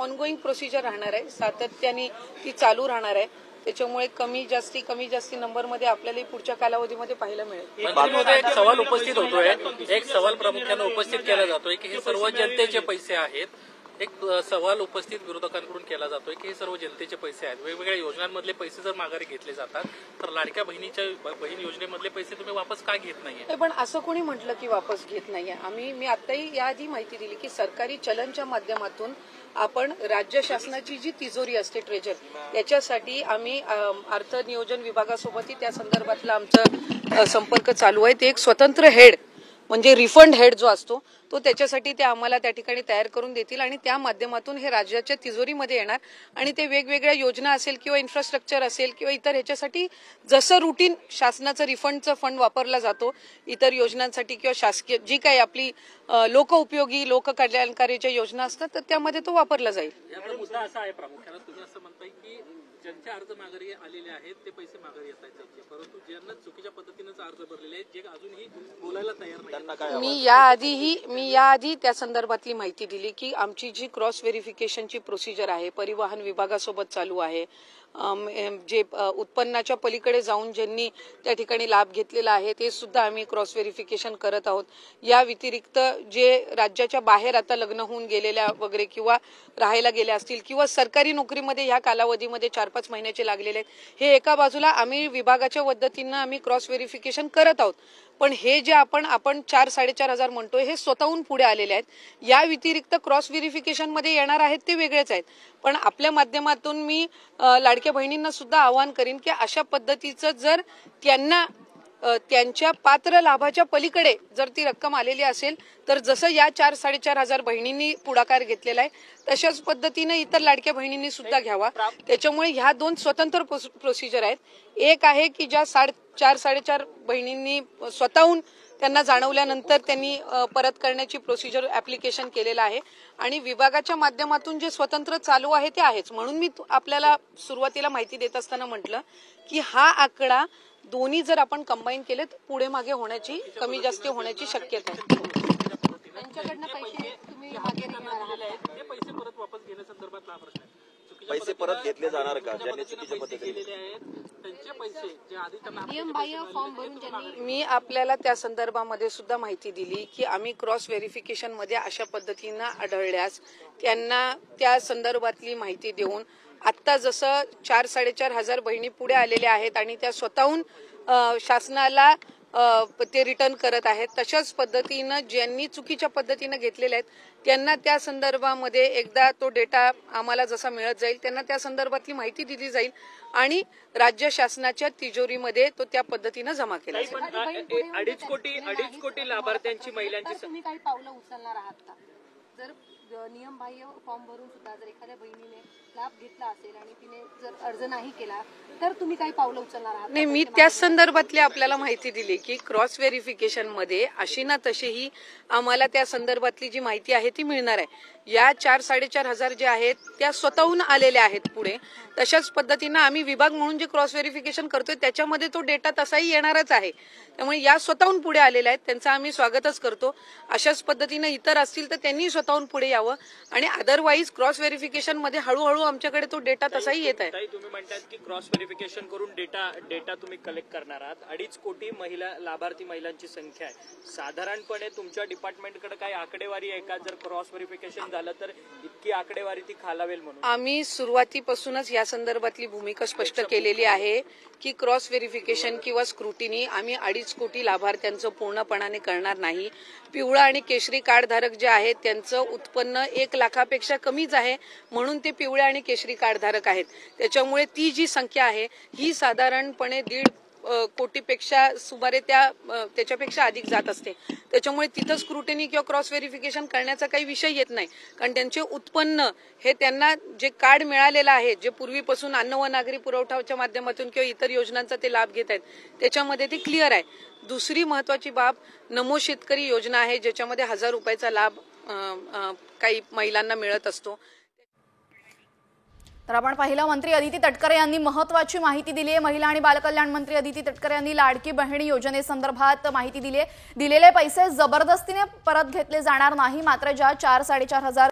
Ongoing procedure राहणार आहे, सातत्याने ती चालू राहणार आहे। त्याच्यामुळे कमी जास्ती नंबरमध्ये आपल्याला पुढच्या कालावधीमध्ये पाहायला मिळेल। एक सवाल उपस्थित होतोय, एक सवाल प्रामुख्याने उपस्थित केला जातोय की हे सर्व जनतेचे पैसे आहेत। एक सवाल उपस्थित विरोधकांकडून केला जातोय की हे सर्व जनतेचे पैसे आहेत, वेगवेगळ्या योजनांमधले पैसे जर माघारी घेतले जातात तर लाडक्या बहीण योजनेमधले पैसे तुम्ही वापस का घेत नाहीये? पण असं कोणी म्हटलं की वापस घेत नाहीये? मी आताही याआधी माहिती दिली की सरकारी चलनच्या माध्यमातून आपण राज्य शासनाची जी तिजोरी असते ट्रेजर, त्याच्यासाठी आम्ही अर्थ नियोजन विभागासोबतही त्या संदर्भातला आमचा संपर्क चालू आहे। ते एक स्वतंत्र हेड म्हणजे रिफंड हेड जो असतो तो त्याच्यासाठी ते आम्हाला त्या ठिकाणी तयार करून देतील आणि त्या माध्यमातून हे राज्याच्या तिजोरीमध्ये येणार आणि ते वेगवेगळ्या योजना असेल किंवा इन्फ्रास्ट्रक्चर असेल किंवा इतर ह्याच्यासाठी जसं रुटीन शासनाचं रिफंडचं फंड वापरला जातो इतर योजनांसाठी किंवा शासकीय जी काही आपली लोकउपयोगी लोककल्याणकारीच्या योजना असतात तर त्यामध्ये तो वापरला जाईल। याचा मुद्दा असा आहे प्रामुख्याने तुम्ही असं म्हणताय की ज्यांचे अर्ज माघारी आलेले आहेत ते पैसे माघारी येत आहेत, परंतु ज्यांना चुकीच्या पद्धतीनेच अर्ज भरलेले आहेत जे अजूनही बोलायला तयार नाही। मी याआधी त्या संदर्भातली माहिती दिली की आमची जी क्रॉस व्हेरिफिकेशनची प्रोसिजर आहे परिवहन विभागासोबत चालू आहे। जे उत्पन्नाच्या पलीकडे जाऊन ज्यांनी त्या ठिकाणी लाभ घेतलेला आहे ते सुद्धा आम्ही क्रॉस व्हेरिफिकेशन करत आहोत। या व्यतिरिक्त जे राज्याच्या बाहेर आता लग्न होऊन गेलेल्या वगैरे किंवा राहायला गेल्या असतील किंवा सरकारी नोकरीमध्ये ह्या कालावधीमध्ये 4-5 महिन्याचे लागलेले आहेत, हे एका बाजूला आम्ही विभागाच्या पद्धतीनं आम्ही क्रॉस व्हेरिफिकेशन करत आहोत। पण हे जे आपण 4-4.5 हजार म्हणतोय हे स्वतःहून पुढे आलेले आहेत। या व्यतिरिक्त क्रॉस व्हेरिफिकेशन मध्ये येणार आहेत ते वेगळेच आहेत। पण आपल्या माध्यमातून मी लाडक्या बहिणींना सुद्धा आवाहन करीन की अशा पद्धतीचं जर त्यांना त्यांच्या पात्र लाभाच्या पलीकडे जर ती रक्कम आलेली असेल तर जसं या 4-4.5 हजार बहिणींनी पुढाकार घेतलेला आहे तशाच पद्धतीने इतर लाडक्या बहिणींनी सुद्धा घ्यावा। त्याच्यामुळे ह्या दोन स्वतंत्र प्रोसिजर आहेत। एक आहे की ज्या 4-4.5 बहिणींनी स्वतःहून त्यांना जाणवल्यानंतर त्यांनी परत करण्याची प्रोसिजर ऍप्लिकेशन केलेलं आहे आणि विभागाच्या माध्यमातून जे स्वतंत्र चालू आहे ते आहेच। म्हणून मी आपल्याला सुरुवातीला माहिती देत असताना म्हटलं की हा आकडा दोन्ही जर आपण कंबाईन केले तर पुढे मागे होण्याची कमी जास्त होण्याची शक्यता आहे। त्यांच्याकडनं पैसे तुम्ही मागे घेणार आहात, ते पैसे परत वापस घेण्यासंदर्भातला हा प्रश्न आहे। पैसे परत घेतले जाणार का ज्यांनी चुकीच्या पद्धतीने त्यांचे पैसे जे आधी त्यांना नियमबाह्य फॉर्म भरून ज्यांनी मी आपल्याला त्या संदर्भामध्ये सुद्धा माहिती दिली की आम्ही क्रॉस व्हेरिफिकेशन मध्ये अशा पद्धतीनं आढळल्यास त्यांना त्या संदर्भातली माहिती देऊन आता जसं 4-4.5 हजार बहिणी पुढे आलेल्या आहेत आणि त्या स्वतःहून शासनाला ते रिटर्न करत आहेत, तशाच पद्धतीनं ज्यांनी चुकीच्या पद्धतीनं घेतलेले आहेत त्यांना त्या संदर्भामध्ये एकदा तो डेटा आम्हाला जसा मिळत जाईल त्यांना त्या संदर्भातली माहिती दिली जाईल आणि राज्य शासनाच्या तिजोरीमध्ये तो त्या पद्धतीनं जमा केला जाईल। 2.5 कोटी लाभार्थ्यांची महिलांची तुम्ही काही पावलं उचलणार आहात का? जर नियमबाह्य फॉर्म भरून सुद्धा जर एखाद्या बहिणीने लाभ घेतला असेल आणि तिने जर अर्ज नाही केला तर तुम्ही काही पावलं उचलणार आहात? नाही, मी त्या संदर्भातली आपल्याला माहिती दिली की क्रॉस व्हेरिफिकेशन मध्ये अशी ना तशीही आम्हाला त्या संदर्भातली जी माहिती आहे ती मिळणार आहे। या 4-4.5 हजार जे आहेत त्या स्वतःहून आलेल्या आहेत पुढे, तशाच पद्धतीनं आम्ही विभाग म्हणून जे क्रॉस व्हेरिफिकेशन करतोय त्याच्यामध्ये तो डेटा तसाही येणारच आहे। त्यामुळे या स्वतःहून पुढे आलेल्या आहेत त्यांचं आम्ही स्वागतच करतो। अशाच पद्धतीनं इतर असतील तर त्यांनी स्वतःहून पुढे यावं आणि अदरवाईज क्रॉस व्हेरिफिकेशन मध्ये हळूहळू आमच्याकडे तो डेटा तसाही येत आहे। तुम्ही म्हणतात की क्रॉस व्हेरिफिकेशन करून डेटा तुम्ही कलेक्ट करणार आहात। 2.5 कोटी लाभार्थी महिलांची संख्या आहे। साधारणपणे तुमच्या डिपार्टमेंटकडे काही आकडेवारी आहे का? जर क्रॉस व्हेरिफिकेशन झालं तर इतकी आकडेवारी ती खालावेल म्हणून? आम्ही सुरुवातीपासूनच या संदर्भातली भूमिका स्पष्ट केलेली आहे की क्रॉस व्हेरिफिकेशन किंवा स्क्रुटिनी आम्ही 2.5 कोटी लाभार्थ्यांचं पूर्णपणाने करणार नाही। पिवळा आणि केशरी कार्ड धारक जे आहेत त्यांचं उत्पन्न 1 लाखापेक्षा कमीच आहे म्हणून ते पिवळ्या आणि केशरी कार्ड धारक आहेत। त्याच्यामुळे ती जी संख्या आहे ही साधारणपणे 1.5 कोटीपेक्षा सुमारे त्याच्यापेक्षा अधिक जात असते। त्याच्यामुळे तिथं स्क्रुटिनी किंवा क्रॉस व्हेरिफिकेशन करण्याचा काही विषय येत नाही, कारण त्यांचे उत्पन्न हे त्यांना जे कार्ड मिळालेलं आहे जे पूर्वीपासून अन्न व नागरी पुरवठाच्या माध्यमातून किंवा इतर योजनांचा ते लाभ घेत आहेत त्याच्यामध्ये ते क्लिअर आहे। दुसरी महत्वाची बाब नमो शेतकरी योजना आहे ज्याच्यामध्ये 1000 रुपयाचा लाभ काही महिलांना मिळत असतो। तर आपण पाहिलं मंत्री अदिती तटकरे यांनी महत्त्वाची माहिती दिली आहे। महिला आणि बालकल्याण मंत्री अदिती तटकरे यांनी लाडकी बहीण योजनेसंदर्भात माहिती दिली आहे। दिलेले पैसे जबरदस्तीने परत घेतले जाणार नाही, मात्र ज्या 4-4.5 हजार